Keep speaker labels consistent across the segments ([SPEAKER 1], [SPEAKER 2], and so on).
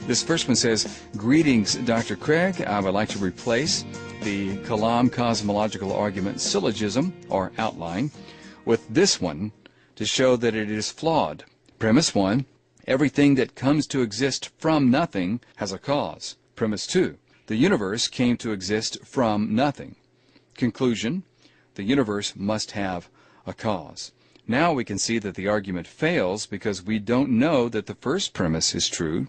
[SPEAKER 1] This first one says, "Greetings, Dr. Craig. I would like to replace the Kalam cosmological argument syllogism, or outline, with this one to show that it is flawed. Premise 1, everything that comes to exist from nothing has a cause. Premise 2, the universe came to exist from nothing. Conclusion, the universe must have a cause." Now we can see that the argument fails because we don't know that the first premise is true.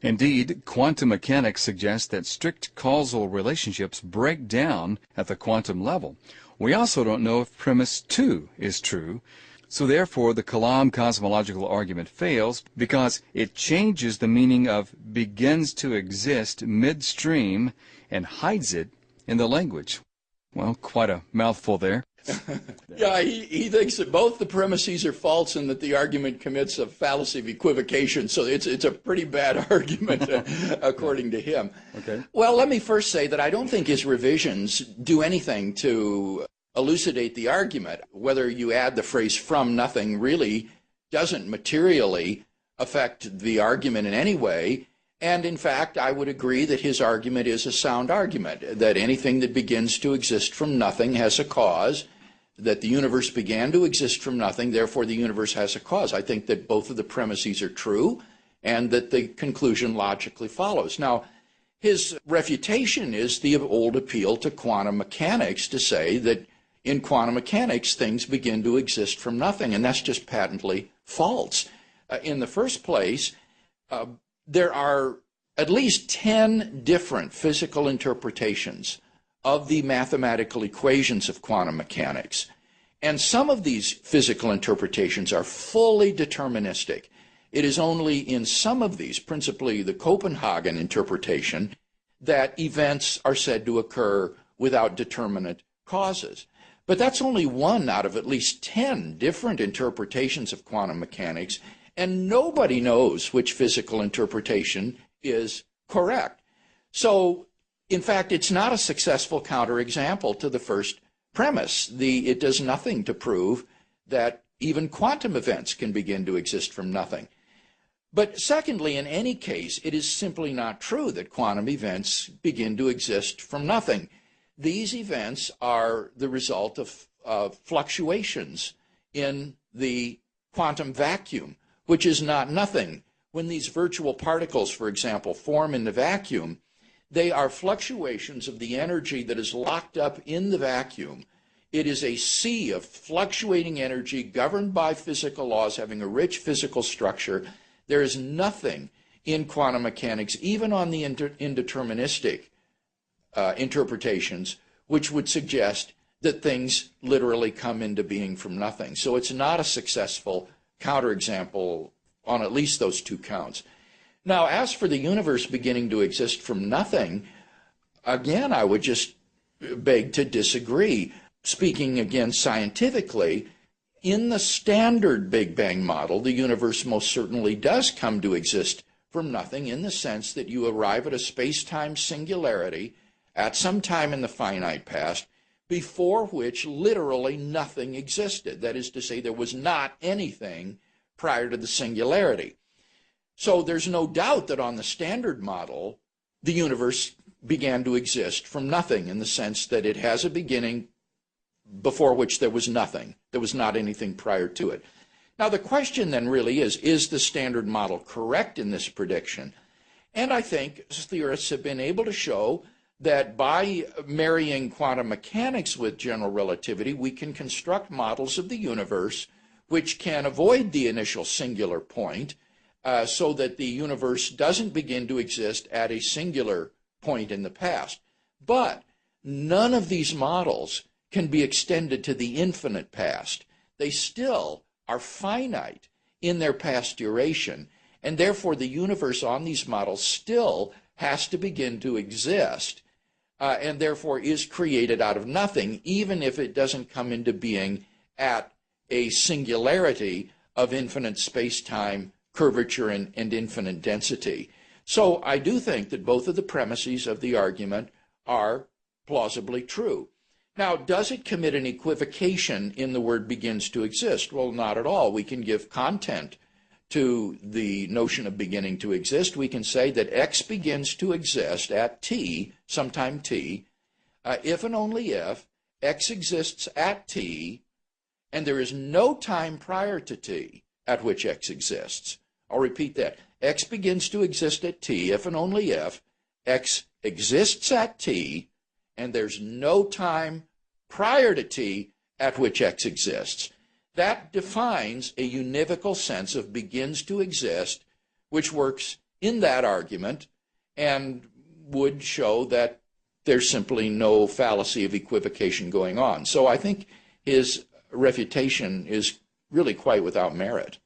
[SPEAKER 1] Indeed, quantum mechanics suggests that strict causal relationships break down at the quantum level. We also don't know if premise 2 is true, so therefore the Kalam cosmological argument fails because it changes the meaning of begins to exist midstream and hides it in the language. Well, quite a mouthful there.
[SPEAKER 2] Yeah, he thinks that both the premises are false and that the argument commits a fallacy of equivocation. So it's a pretty bad argument, according to him.
[SPEAKER 1] Okay.
[SPEAKER 2] Well, let me first say that I don't think his revisions do anything to elucidate the argument. Whether you add the phrase "from nothing" really doesn't materially affect the argument in any way. And in fact, I would agree that his argument is a sound argument, that anything that begins to exist from nothing has a cause, that the universe began to exist from nothing, therefore the universe has a cause. I think that both of the premises are true and that the conclusion logically follows. Now, his refutation is the old appeal to quantum mechanics to say that in quantum mechanics things begin to exist from nothing, and that's just patently false. In the first place, there are at least 10 different physical interpretations of the mathematical equations of quantum mechanics. And some of these physical interpretations are fully deterministic. It is only in some of these, principally the Copenhagen interpretation, that events are said to occur without determinate causes. But that's only one out of at least 10 different interpretations of quantum mechanics, and nobody knows which physical interpretation is correct. So, in fact, it's not a successful counterexample to the first premise. It does nothing to prove that even quantum events can begin to exist from nothing. But secondly, in any case, it is simply not true that quantum events begin to exist from nothing. These events are the result of fluctuations in the quantum vacuum, which is not nothing. When these virtual particles, for example, form in the vacuum, they are fluctuations of the energy that is locked up in the vacuum. It is a sea of fluctuating energy governed by physical laws, having a rich physical structure. There is nothing in quantum mechanics, even on the indeterministic interpretations, which would suggest that things literally come into being from nothing. So it's not a successful counterexample on at least those two counts. Now, as for the universe beginning to exist from nothing, again, I would just beg to disagree. Speaking again scientifically, in the standard Big Bang model, the universe most certainly does come to exist from nothing, in the sense that you arrive at a space-time singularity at some time in the finite past, before which literally nothing existed. That is to say, there was not anything prior to the singularity. So there's no doubt that on the standard model, the universe began to exist from nothing, in the sense that it has a beginning before which there was nothing. There was not anything prior to it. Now the question then really is the standard model correct in this prediction? And I think theorists have been able to show that by marrying quantum mechanics with general relativity, we can construct models of the universe which can avoid the initial singular point, so that the universe doesn't begin to exist at a singular point in the past. But none of these models can be extended to the infinite past. They still are finite in their past duration, and therefore the universe on these models still has to begin to exist, and therefore is created out of nothing, even if it doesn't come into being at a singularity of infinite space-time curvature and infinite density. So I do think that both of the premises of the argument are plausibly true. Now, does it commit an equivocation in the word begins to exist? Well, not at all. We can give content to the notion of beginning to exist, we can say that X begins to exist at t, sometime t, if and only if X exists at t, and there is no time prior to t at which X exists. I'll repeat that. X begins to exist at t if and only if X exists at t, and there's no time prior to t at which X exists. That defines a univocal sense of begins to exist, which works in that argument and would show that there's simply no fallacy of equivocation going on. So I think his refutation is really quite without merit.